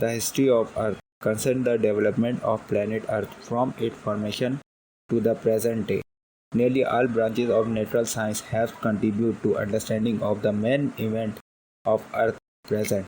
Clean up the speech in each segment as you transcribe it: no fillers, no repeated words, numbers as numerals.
The history of Earth concerns the development of planet Earth from its formation to the present day. Nearly all branches of natural science have contributed to understanding of the main event of Earth's present,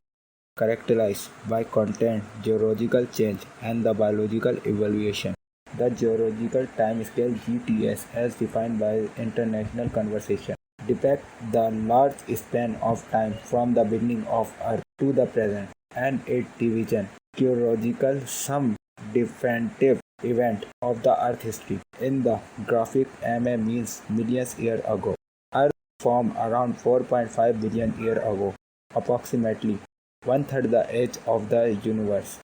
characterized by constant geological change and the biological evolution. The geological timescale (GTS) as defined by International Conservation depicts the large span of time from the beginning of Earth to the present and its division. Geological some definitive event of the Earth history. In the graphic, MA means millions years ago. Earth formed around 4.5 billion years ago, approximately one-third the age of the universe,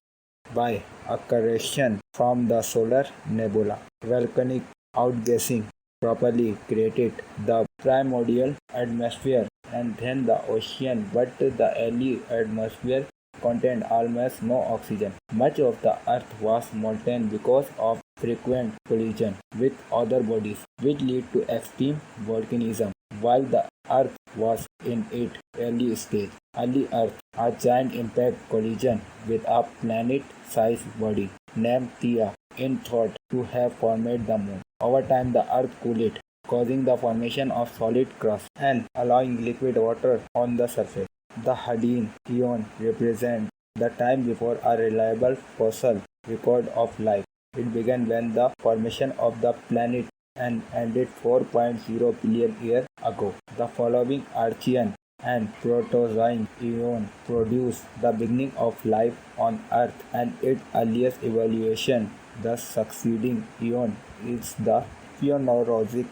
by accretion from the solar nebula. Volcanic outgassing properly created the primordial atmosphere and then the ocean, but the early atmosphere contained almost no oxygen. Much of the Earth was molten because of frequent collision with other bodies, which led to extreme volcanism. While the Earth was in its early stage, early Earth, a giant impact collision with a planet-sized body named Theia, is thought to have formed the Moon. Over time, the Earth cooled, causing the formation of solid crust and allowing liquid water on the surface. The Hadean eon represents the time before a reliable fossil record of life. It began when the formation of the planet and ended 4.0 billion years ago. The following Archean and Proterozoic eon produced the beginning of life on Earth and its earliest evolution. The succeeding eon is the Paleozoic,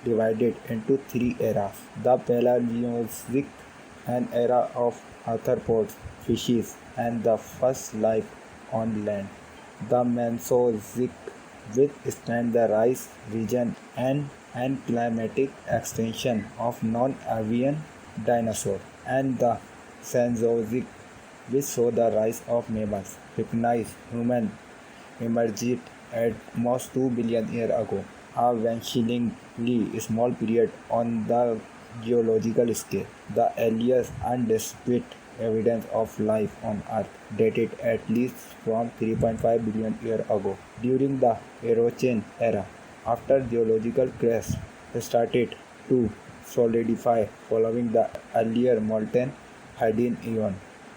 divided into three eras. The Paleozoic, an era of arthropods, fishes, and the first life on land. The Mesozoic, which spanned the rice region and climatic extension of non-avian dinosaurs, and the Cenozoic, which saw the rise of mammals. Recognized human emerged at most 2 billion years ago, a vanishingly small period on the geological scale. The earliest undisputed evidence of life on Earth dated at least from 3.5 billion years ago, during the Eocene era. After geological crest started to solidify following the earlier molten Hadean eon,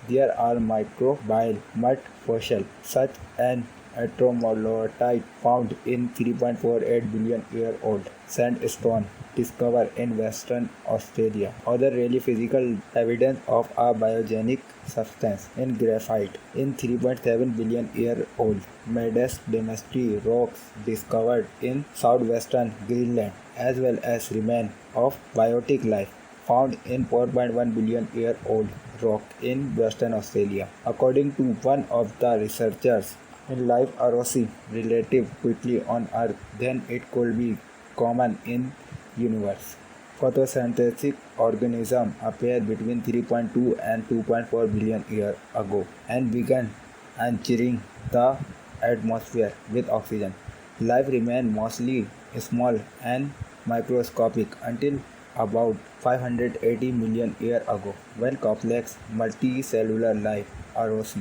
there are microbial mud fossils, such as Atromolotite found in 3.48 billion year old sandstone discovered in Western Australia. Other really physical evidence of a biogenic substance in graphite in 3.7 billion year old Medes Dynasty rocks discovered in southwestern Greenland, as well as remains of biotic life found in 4.1 billion year old rock in Western Australia. According to one of the researchers, in life arose relatively quickly on Earth, then it could be common in universe. Photosynthetic organisms appeared between 3.2 and 2.4 billion years ago and began entering the atmosphere with oxygen. Life remained mostly small and microscopic until about 580 million years ago, when complex multicellular life arose,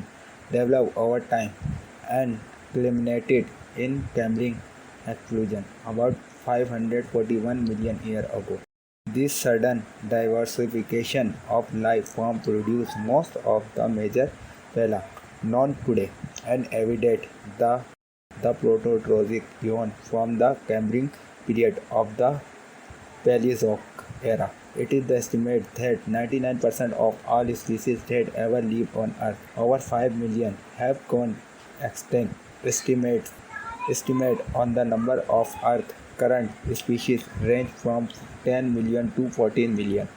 developed over time, and culminated in Cambrian explosion about 541 million years ago. This sudden diversification of life forms produced most of the major phyla known today and evident the Proterozoic eon from the Cambrian period of the Paleozoic era. It is estimated that 99% of all species that ever lived on Earth, over 5 million, have gone extinct. Estimate on the number of Earth current species range from 10 million to 14 million,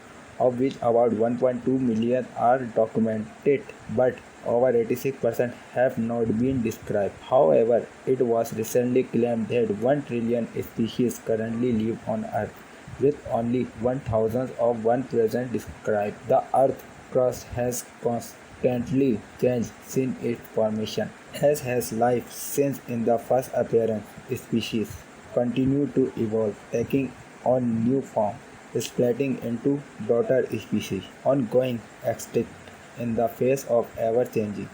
of which about 1.2 million are documented, but over 86% have not been described. However, it was recently claimed that 1 trillion species currently live on Earth, with only 1,000th of one present described. The Earth's crust has constantly changed since its formation, as has life since in the first appearance. Species continue to evolve, taking on new form, splitting into daughter species, ongoing extinct in the face of ever-changing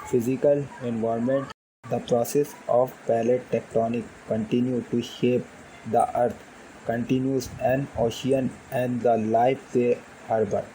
physical environment. The process of plate tectonic continue to shape the earth, continues an ocean and the life they harbor.